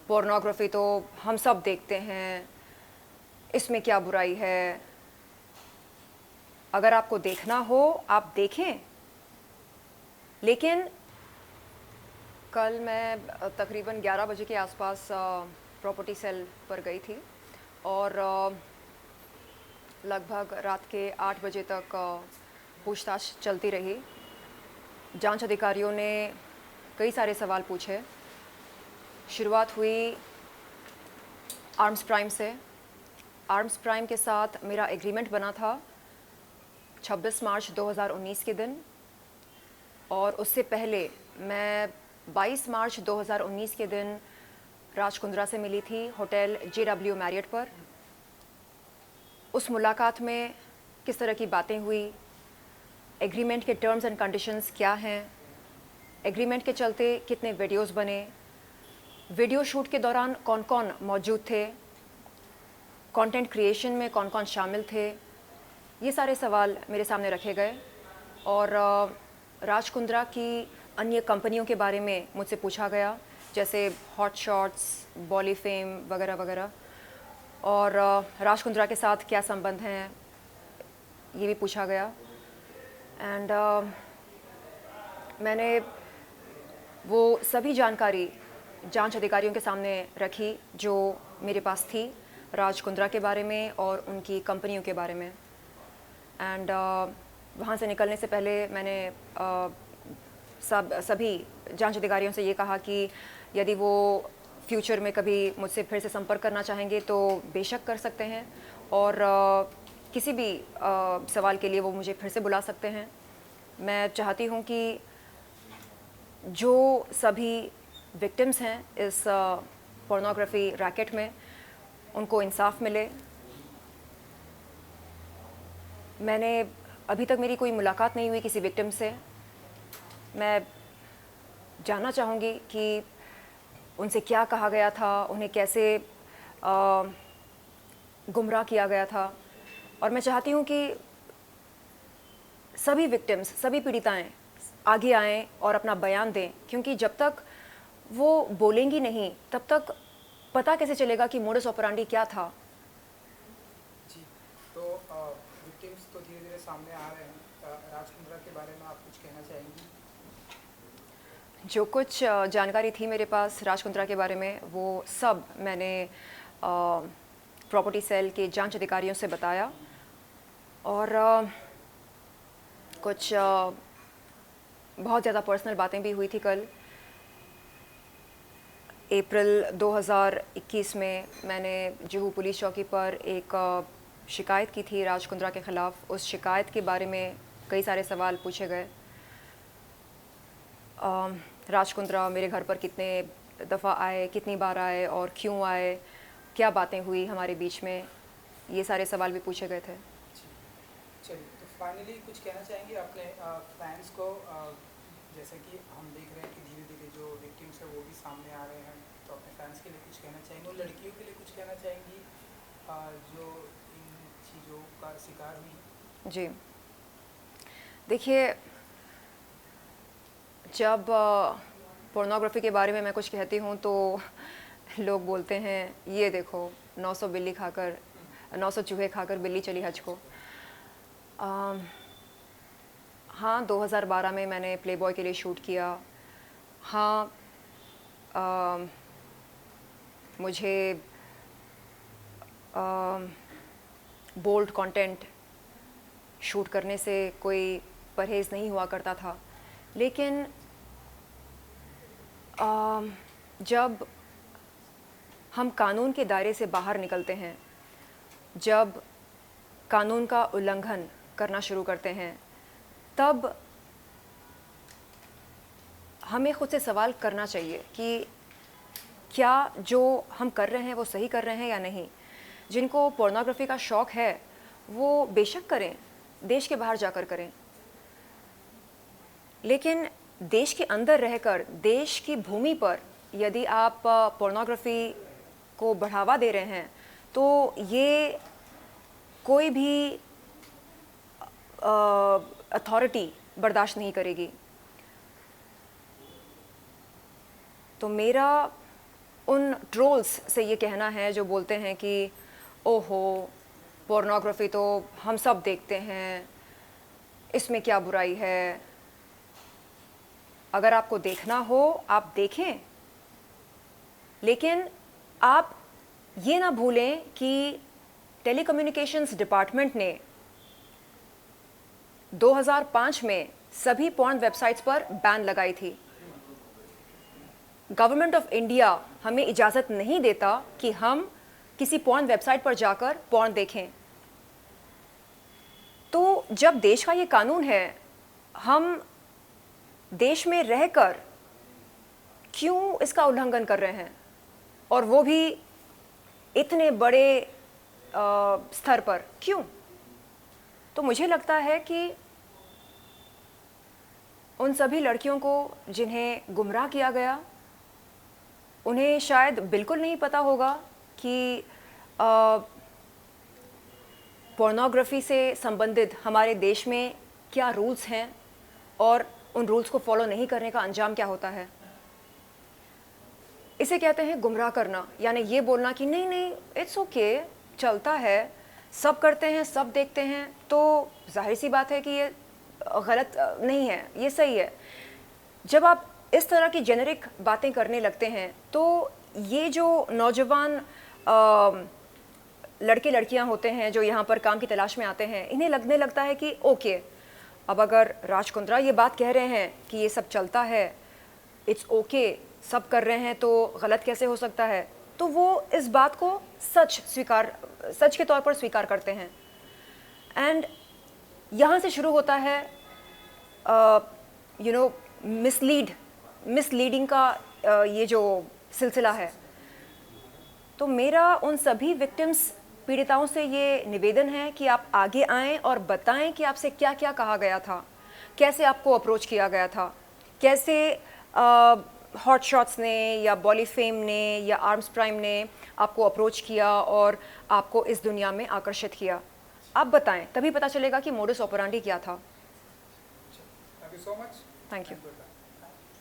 Pornography तो हम सब देखते हैं, इसमें क्या बुराई है? अगर आपको देखना हो आप देखें। लेकिन कल मैं तकरीबन 11 बजे के आसपास प्रॉपर्टी सेल पर गई थी और लगभग रात के 8 बजे तक पूछताछ चलती रही। जांच अधिकारियों ने कई सारे सवाल पूछे। शुरुआत हुई आर्म्स प्राइम से। आर्म्स प्राइम के साथ मेरा एग्रीमेंट बना था 26 मार्च 2019 के दिन, और उससे पहले मैं 22 मार्च 2019 के दिन राज कुंद्रा से मिली थी होटल JW मैरियट पर। उस मुलाकात में किस तरह की बातें हुई, एग्रीमेंट के टर्म्स एंड कंडीशंस क्या हैं, एग्रीमेंट के चलते कितने वीडियोस बने, वीडियो शूट के दौरान कौन कौन मौजूद थे, कंटेंट क्रिएशन में कौन कौन शामिल थे, ये सारे सवाल मेरे सामने रखे गए। और राज कुंद्रा की अन्य कंपनियों के बारे में मुझसे पूछा गया, जैसे हॉट शॉट्स, बॉली फेम वगैरह वगैरह, और राज कुंद्रा के साथ क्या संबंध हैं ये भी पूछा गया। एंड मैंने वो सभी जानकारी जांच अधिकारियों के सामने रखी जो मेरे पास थी राज कुंद्रा के बारे में और उनकी कंपनियों के बारे में। एंड वहाँ से निकलने से पहले मैंने सभी जांच अधिकारियों से ये कहा कि यदि वो फ्यूचर में कभी मुझसे फिर से संपर्क करना चाहेंगे तो बेशक कर सकते हैं, और किसी भी सवाल के लिए वो मुझे फिर से बुला सकते हैं। मैं चाहती हूँ कि जो सभी विक्टिम्स हैं इस पोर्नोग्राफी रैकेट में, उनको इंसाफ मिले। मैंने अभी तक मेरी कोई मुलाकात नहीं हुई किसी विक्टिम से। मैं जानना चाहूँगी कि उनसे क्या कहा गया था, उन्हें कैसे गुमराह किया गया था। और मैं चाहती हूँ कि सभी विक्टिम्स, सभी पीड़िताएं आगे आएं और अपना बयान दें, क्योंकि जब तक वो बोलेंगी नहीं तब तक पता कैसे चलेगा कि मोडस ऑपरेंडी क्या था। जी, तो विक्टिम्स तो धीरे धीरे सामने आ रहे हैं। राज कुंद्रा के बारे में आप कुछ कहना चाहेंगी? जो कुछ जानकारी थी मेरे पास राज कुंद्रा के बारे में, वो सब मैंने प्रॉपर्टी सेल के जांच अधिकारियों से बताया। और कुछ बहुत ज़्यादा पर्सनल बातें भी हुई थी कल। अप्रैल 2021 में मैंने जुहू पुलिस चौकी पर एक शिकायत की थी राज कुंद्रा के ख़िलाफ़। उस शिकायत के बारे में कई सारे सवाल पूछे गए। राज कुंद्रा मेरे घर पर कितने दफ़ा आए, कितनी बार आए और क्यों आए, क्या बातें हुई हमारे बीच में, ये सारे सवाल भी पूछे गए थे। चलिए, तो फाइनली कुछ कहना चाहेंगे अपने फैंस को? जैसे कि हम देख रहे हैं कि धीरे धीरे जो विक्टिम्स है वो भी सामने आ रहे हैं, तो अपने फैंस के लिए कुछ कहना चाहेंगे और लड़कियों के लिए कुछ कहना चाहेंगी जो इन चीज़ों का शिकार हुई? जी, देखिए, जब पोर्नोग्राफी के बारे में मैं कुछ कहती हूँ तो लोग बोलते हैं ये देखो 900 चूहे खाकर बिल्ली चली हज को। हाँ, 2012 में मैंने प्लेबॉय के लिए शूट किया। हाँ, मुझे बोल्ड कंटेंट शूट करने से कोई परहेज़ नहीं हुआ करता था। लेकिन जब हम कानून के दायरे से बाहर निकलते हैं, जब कानून का उल्लंघन करना शुरू करते हैं, तब हमें खुद से सवाल करना चाहिए कि क्या जो हम कर रहे हैं वो सही कर रहे हैं या नहीं। जिनको पोर्नोग्राफी का शौक़ है वो बेशक करें, देश के बाहर जाकर करें, लेकिन देश के अंदर रहकर देश की भूमि पर यदि आप पोर्नोग्राफी को बढ़ावा दे रहे हैं तो ये कोई भी अथॉरिटी बर्दाश्त नहीं करेगी। तो मेरा उन ट्रोल्स से ये कहना है जो बोलते हैं कि ओहो पोर्नोग्राफी तो हम सब देखते हैं, इसमें क्या बुराई है, अगर आपको देखना हो आप देखें, लेकिन आप ये ना भूलें कि टेलीकम्युनिकेशंस डिपार्टमेंट ने 2005 में सभी पॉर्न वेबसाइट्स पर बैन लगाई थी। गवर्नमेंट ऑफ इंडिया हमें इजाज़त नहीं देता कि हम किसी पॉर्न वेबसाइट पर जाकर पॉर्न देखें। तो जब देश का ये कानून है, हम देश में रहकर क्यों इसका उल्लंघन कर रहे हैं, और वो भी इतने बड़े स्तर पर क्यों? तो मुझे लगता है कि उन सभी लड़कियों को जिन्हें गुमराह किया गया, उन्हें शायद बिल्कुल नहीं पता होगा कि पोर्नोग्राफी से संबंधित हमारे देश में क्या रूल्स हैं और उन रूल्स को फॉलो नहीं करने का अंजाम क्या होता है। इसे कहते हैं गुमराह करना, यानी ये बोलना कि नहीं नहीं इट्स ओके, चलता है, सब करते हैं, सब देखते हैं, तो जाहिर सी बात है कि ये गलत नहीं है, ये सही है। जब आप इस तरह की जेनेरिक बातें करने लगते हैं तो ये जो नौजवान लड़के लड़कियां होते हैं जो यहाँ पर काम की तलाश में आते हैं, इन्हें लगने लगता है कि ओके, अब अगर राज कुंद्रा ये बात कह रहे हैं कि ये सब चलता है, इट्स ओके, सब कर रहे हैं, तो गलत कैसे हो सकता है। तो वो इस बात को सच के तौर पर स्वीकार करते हैं। एंड यहाँ से शुरू होता है मिसलीडिंग का ये जो सिलसिला है। तो मेरा उन सभी विक्टिम्स, पीड़िताओं से ये निवेदन है कि आप आगे आएं और बताएं कि आपसे क्या क्या कहा गया था, कैसे आपको अप्रोच किया गया था, कैसे हॉट शॉट्स ने या बॉलीफेम ने या आर्म्स प्राइम ने आपको अप्रोच किया और आपको इस दुनिया में आकर्षित किया। आप बताएं, तभी पता चलेगा कि मोडस ऑपरेंडी क्या था। Thank you so much. Thank you.